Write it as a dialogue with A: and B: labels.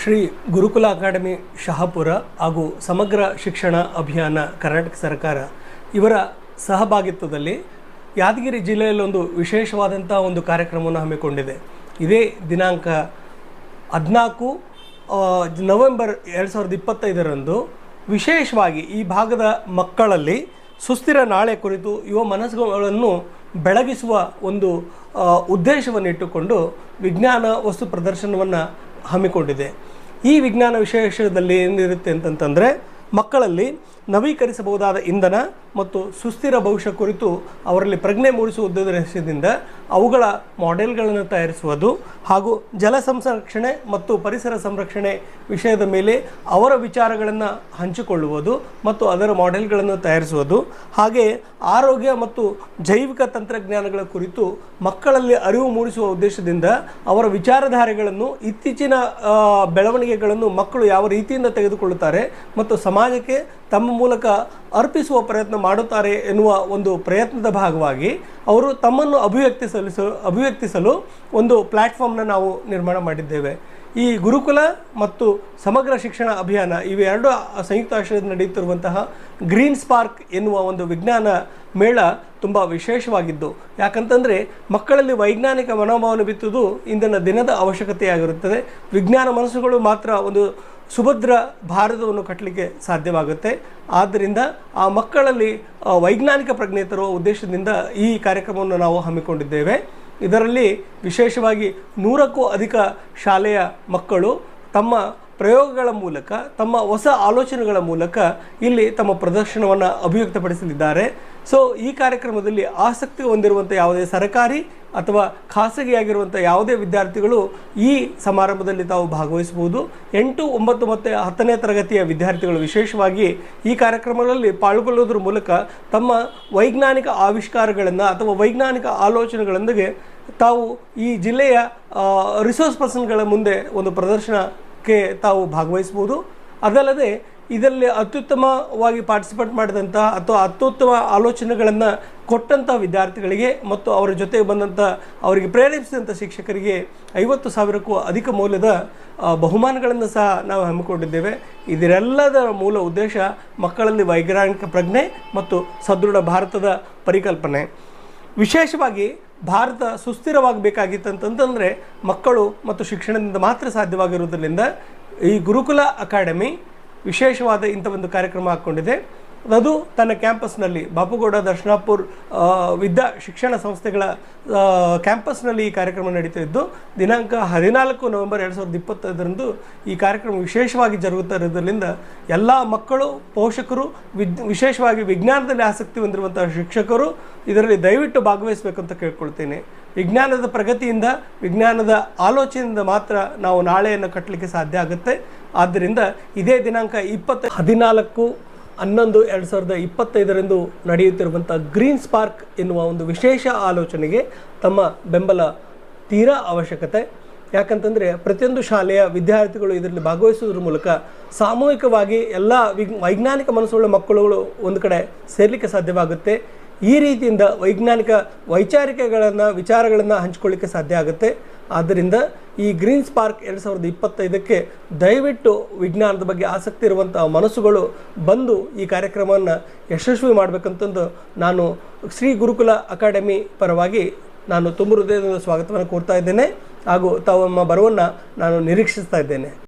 A: ಶ್ರೀ ಗುರುಕುಲ academy Shahapur ಹಾಗೂ ಸಮಗ್ರ ಶಿಕ್ಷಣ ಅಭಿಯಾನ ಕರ್ನಾಟಕ ಸರ್ಕಾರ ಇವರ ಸಹಭಾಗಿತ್ವದಲ್ಲಿ ಯಾದಗಿರಿ ಜಿಲ್ಲೆಯಲ್ಲೊಂದು ವಿಶೇಷವಾದಂಥ ಒಂದು ಕಾರ್ಯಕ್ರಮವನ್ನು ಹಮ್ಮಿಕೊಂಡಿದೆ. ಇದೇ ದಿನಾಂಕ 14 ನವೆಂಬರ್ 2025ರಂದು ವಿಶೇಷವಾಗಿ ಈ ಭಾಗದ ಮಕ್ಕಳಲ್ಲಿ ಸುಸ್ಥಿರ ನಾಳೆ ಕುರಿತು ಯುವ ಮನಸ್ಸುಗಳನ್ನು ಬೆಳಗಿಸುವ ಒಂದು ಉದ್ದೇಶವನ್ನು ಇಟ್ಟುಕೊಂಡು ವಿಜ್ಞಾನ ವಸ್ತು ಪ್ರದರ್ಶನವನ್ನು ಹಮ್ಮಿಕೊಂಡಿದೆ. ಈ ವಿಜ್ಞಾನ ವಿಶೇಷದಲ್ಲಿ ಏನಿರುತ್ತೆ ಅಂತಂತಂದರೆ ಮಕ್ಕಳಲ್ಲಿ ನವೀಕರಿಸಬಹುದಾದ ಇಂಧನ ಮತ್ತು ಸುಸ್ಥಿರ ಭವಿಷ್ಯ ಕುರಿತು ಅವರಲ್ಲಿ ಪ್ರಜ್ಞೆ ಮೂಡಿಸುವ ಉದ್ದೇಶದಿಂದ ಅವುಗಳ ಮಾಡೆಲ್ಗಳನ್ನು ತಯಾರಿಸುವುದು ಹಾಗೂ ಜಲ ಸಂರಕ್ಷಣೆ ಮತ್ತು ಪರಿಸರ ಸಂರಕ್ಷಣೆ ವಿಷಯದ ಮೇಲೆ ಅವರ ವಿಚಾರಗಳನ್ನು ಹಂಚಿಕೊಳ್ಳುವುದು ಮತ್ತು ಅದರ ಮಾಡೆಲ್ಗಳನ್ನು ತಯಾರಿಸುವುದು, ಹಾಗೆ ಆರೋಗ್ಯ ಮತ್ತು ಜೈವಿಕ ತಂತ್ರಜ್ಞಾನಗಳ ಕುರಿತು ಮಕ್ಕಳಲ್ಲಿ ಅರಿವು ಮೂಡಿಸುವ ಉದ್ದೇಶದಿಂದ ಅವರ ವಿಚಾರಧಾರೆಗಳನ್ನು ಇತ್ತೀಚಿನ ಬೆಳವಣಿಗೆಗಳನ್ನು ಮಕ್ಕಳು ಯಾವ ರೀತಿಯಿಂದ ತೆಗೆದುಕೊಳ್ಳುತ್ತಾರೆ ಮತ್ತು ಸಮಾಜಕ್ಕೆ ತಮ್ಮ ಮೂಲಕ ಅರ್ಪಿಸುವ ಪ್ರಯತ್ನ ಮಾಡುತ್ತಾರೆ ಎನ್ನುವ ಒಂದು ಪ್ರಯತ್ನದ ಭಾಗವಾಗಿ ಅವರು ತಮ್ಮನ್ನು ಅಭಿವ್ಯಕ್ತಿಸಲು ಒಂದು ಪ್ಲ್ಯಾಟ್ಫಾರ್ಮ್ನ ನಾವು ನಿರ್ಮಾಣ ಮಾಡಿದ್ದೇವೆ. ಈ ಗುರುಕುಲ ಮತ್ತು ಸಮಗ್ರ ಶಿಕ್ಷಣ ಅಭಿಯಾನ ಇವೆರಡು ಸಂಯುಕ್ತ ಆಶ್ರಯದಲ್ಲಿ ನಡೆಯುತ್ತಿರುವಂತಹ ಗ್ರೀನ್ ಸ್ಪಾರ್ಕ್ ಎನ್ನುವ ಒಂದು ವಿಜ್ಞಾನ ಮೇಳ ತುಂಬ ವಿಶೇಷವಾಗಿದ್ದು, ಯಾಕಂತಂದರೆ ಮಕ್ಕಳಲ್ಲಿ ವೈಜ್ಞಾನಿಕ ಮನೋಭಾವನೆ ಬಿತ್ತುವುದು ಇಂದಿನ ದಿನದ ಅವಶ್ಯಕತೆಯಾಗಿರುತ್ತದೆ. ವಿಜ್ಞಾನ ಮನಸ್ಸುಗಳು ಮಾತ್ರ ಒಂದು ಸುಭದ್ರ ಭಾರತವನ್ನು ಕಟ್ಟಲಿಕ್ಕೆ ಸಾಧ್ಯವಾಗುತ್ತೆ. ಆದ್ದರಿಂದ ಆ ಮಕ್ಕಳಲ್ಲಿ ವೈಜ್ಞಾನಿಕ ಪ್ರಜ್ಞೆ ತರುವ ಉದ್ದೇಶದಿಂದ ಈ ಕಾರ್ಯಕ್ರಮವನ್ನು ನಾವು ಹಮ್ಮಿಕೊಂಡಿದ್ದೇವೆ. ಇದರಲ್ಲಿ ವಿಶೇಷವಾಗಿ 100ಕ್ಕೂ ಅಧಿಕ ಶಾಲೆಯ ಮಕ್ಕಳು ತಮ್ಮ ಪ್ರಯೋಗಗಳ ಮೂಲಕ, ತಮ್ಮ ಹೊಸ ಆಲೋಚನೆಗಳ ಮೂಲಕ ಇಲ್ಲಿ ತಮ್ಮ ಪ್ರದರ್ಶನವನ್ನು ಅಭಿವ್ಯಕ್ತಪಡಿಸಲಿದ್ದಾರೆ. ಸೊ ಈ ಕಾರ್ಯಕ್ರಮದಲ್ಲಿ ಆಸಕ್ತಿ ಹೊಂದಿರುವಂಥ ಯಾವುದೇ ಸರ್ಕಾರಿ ಅಥವಾ ಖಾಸಗಿಯಾಗಿರುವಂಥ ಯಾವುದೇ ವಿದ್ಯಾರ್ಥಿಗಳು ಈ ಸಮಾರಂಭದಲ್ಲಿ ತಾವು ಭಾಗವಹಿಸಬಹುದು. 8, 9 ಮತ್ತು 10ನೇ ತರಗತಿಯ ವಿದ್ಯಾರ್ಥಿಗಳು ವಿಶೇಷವಾಗಿ ಈ ಕಾರ್ಯಕ್ರಮಗಳಲ್ಲಿ ಪಾಲ್ಗೊಳ್ಳುವುದರ ಮೂಲಕ ತಮ್ಮ ವೈಜ್ಞಾನಿಕ ಆವಿಷ್ಕಾರಗಳನ್ನು ಅಥವಾ ವೈಜ್ಞಾನಿಕ ಆಲೋಚನೆಗಳೊಂದಿಗೆ ತಾವು ಈ ಜಿಲ್ಲೆಯ ರಿಸೋರ್ಸ್ ಪರ್ಸನ್ಗಳ ಮುಂದೆ ಒಂದು ಪ್ರದರ್ಶನಕ್ಕೆ ತಾವು ಭಾಗವಹಿಸ್ಬೋದು. ಅದಲ್ಲದೆ ಇದರಲ್ಲಿ ಅತ್ಯುತ್ತಮವಾಗಿ ಪಾರ್ಟಿಸಿಪೇಟ್ ಮಾಡಿದಂಥ ಅಥವಾ ಅತ್ಯುತ್ತಮ ಆಲೋಚನೆಗಳನ್ನು ಕೊಟ್ಟಂಥ ವಿದ್ಯಾರ್ಥಿಗಳಿಗೆ ಮತ್ತು ಅವರ ಜೊತೆಗೆ ಬಂದಂಥ ಅವರಿಗೆ ಪ್ರೇರೇಪಿಸಿದಂಥ ಶಿಕ್ಷಕರಿಗೆ 50,000ಕ್ಕೂ ಅಧಿಕ ಮೌಲ್ಯದ ಬಹುಮಾನಗಳನ್ನು ಸಹ ನಾವು ಹಮ್ಮಿಕೊಂಡಿದ್ದೇವೆ. ಇದರೆಲ್ಲದರ ಮೂಲ ಉದ್ದೇಶ ಮಕ್ಕಳಲ್ಲಿ ವೈಜ್ಞಾನಿಕ ಪ್ರಜ್ಞೆ ಮತ್ತು ಸದೃಢ ಭಾರತದ ಪರಿಕಲ್ಪನೆ. ವಿಶೇಷವಾಗಿ ಭಾರತ ಸುಸ್ಥಿರವಾಗಬೇಕಾಗಿತ್ತಂತಂದರೆ ಮಕ್ಕಳು ಮತ್ತು ಶಿಕ್ಷಣದಿಂದ ಮಾತ್ರ ಸಾಧ್ಯವಾಗಿರುವುದರಿಂದ ಈ ಗುರುಕುಲ ಅಕಾಡೆಮಿ ವಿಶೇಷವಾದ ಇಂಥ ಒಂದು ಕಾರ್ಯಕ್ರಮ ಹಾಕ್ಕೊಂಡಿದೆ. ಅದು ತನ್ನ ಕ್ಯಾಂಪಸ್ನಲ್ಲಿ ಬಾಪುಗೌಡ ದರ್ಶನಾಪುರ್ ವಿದ್ಯಾ ಶಿಕ್ಷಣ ಸಂಸ್ಥೆಗಳ ಕ್ಯಾಂಪಸ್ನಲ್ಲಿ ಈ ಕಾರ್ಯಕ್ರಮ ನಡೀತಿದ್ದು ದಿನಾಂಕ 14 ನವೆಂಬರ್ 2025ರಂದು ಈ ಕಾರ್ಯಕ್ರಮ ವಿಶೇಷವಾಗಿ ಜರುಗುತ್ತಾ ಇರೋದ್ರಿಂದ ಎಲ್ಲ ಮಕ್ಕಳು, ಪೋಷಕರು, ವಿಶೇಷವಾಗಿ ವಿಜ್ಞಾನದಲ್ಲಿ ಆಸಕ್ತಿ ಹೊಂದಿರುವಂಥ ಶಿಕ್ಷಕರು ಇದರಲ್ಲಿ ದಯವಿಟ್ಟು ಭಾಗವಹಿಸಬೇಕಂತ ಕೇಳ್ಕೊಳ್ತೇನೆ. ವಿಜ್ಞಾನದ ಪ್ರಗತಿಯಿಂದ, ವಿಜ್ಞಾನದ ಆಲೋಚನೆಯಿಂದ ಮಾತ್ರ ನಾವು ನಾಳೆಯನ್ನು ಕಟ್ಟಲಿಕ್ಕೆ ಸಾಧ್ಯ ಆಗುತ್ತೆ. ಆದ್ದರಿಂದ ಇದೇ ದಿನಾಂಕ 14/11/2025ರಂದು ನಡೆಯುತ್ತಿರುವಂಥ ಗ್ರೀನ್ ಸ್ಪಾರ್ಕ್ ಎನ್ನುವ ಒಂದು ವಿಶೇಷ ಆಲೋಚನೆಗೆ ತಮ್ಮ ಬೆಂಬಲ ತೀರಾ ಅವಶ್ಯಕತೆ. ಯಾಕಂತಂದರೆ ಪ್ರತಿಯೊಂದು ಶಾಲೆಯ ವಿದ್ಯಾರ್ಥಿಗಳು ಇದರಲ್ಲಿ ಭಾಗವಹಿಸುವುದರ ಮೂಲಕ ಸಾಮೂಹಿಕವಾಗಿ ಎಲ್ಲ ವೈಜ್ಞಾನಿಕ ಮನಸ್ಸುಗಳ ಮಕ್ಕಳುಗಳು ಒಂದು ಕಡೆ ಸೇರಲಿಕ್ಕೆ ಸಾಧ್ಯವಾಗುತ್ತೆ. ಈ ರೀತಿಯಿಂದ ವೈಜ್ಞಾನಿಕ ವಿಚಾರಗಳನ್ನು ಹಂಚಿಕೊಳ್ಳಿಕ್ಕೆ ಸಾಧ್ಯ ಆಗುತ್ತೆ. ಆದ್ದರಿಂದ ಈ ಗ್ರೀನ್ ಸ್ಪಾರ್ಕ್ 2025ಕ್ಕೆ ದಯವಿಟ್ಟು ವಿಜ್ಞಾನದ ಬಗ್ಗೆ ಆಸಕ್ತಿ ಇರುವಂಥ ಮನಸ್ಸುಗಳು ಬಂದು ಈ ಕಾರ್ಯಕ್ರಮವನ್ನು ಯಶಸ್ವಿ ಮಾಡಬೇಕಂತಂದು ನಾನು ಶ್ರೀ ಗುರುಕುಲ ಅಕಾಡೆಮಿ ಪರವಾಗಿ ನಾನು ತುಂಬ ಹೃದಯದಿಂದ ಸ್ವಾಗತವನ್ನು ಕೋರ್ತಾ ಇದ್ದೇನೆ ಹಾಗೂ ತಮ್ಮ ಬರವನ್ನು ನಾನು ನಿರೀಕ್ಷಿಸ್ತಾ ಇದ್ದೇನೆ.